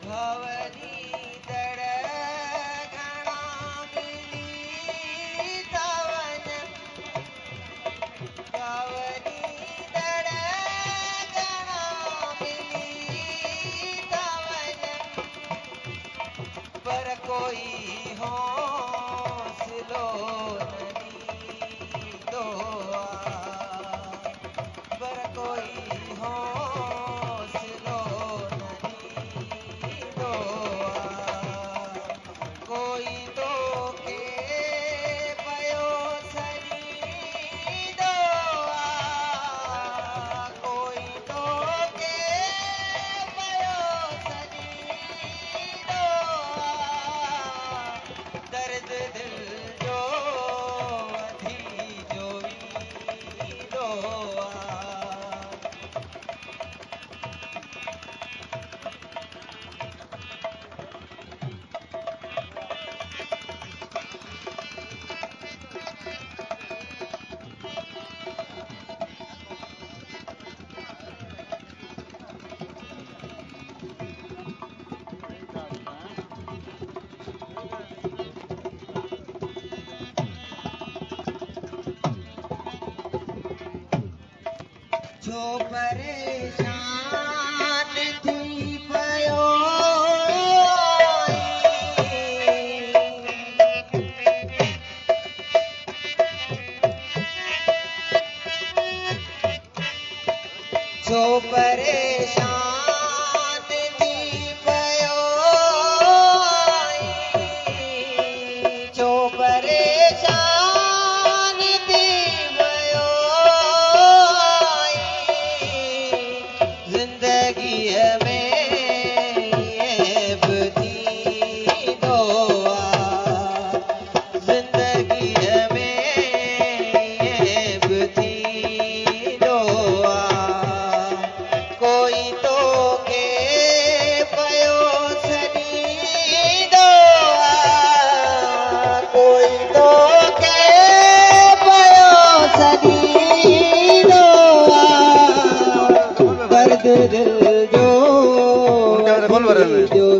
भवनी दड़ घणा मिली तवन भवनी दड़ घणा मिली तवन पर कोई हौसलो नहीं दो पर कोई हौसलो नहीं दो कोई तो के पयो सरी दो कोई तो के पयो सरी दो दर्द दिल जो अधी जोई दो जो परेशान थी पयो जो परेशान थी पयो जो परेशान थी पयो जिंदगीअ में बि दो जिंदगीअ में बि दो कोई तो के पयो सॾींदो कोई तो के पयो सॾींदो दर्द दिल जो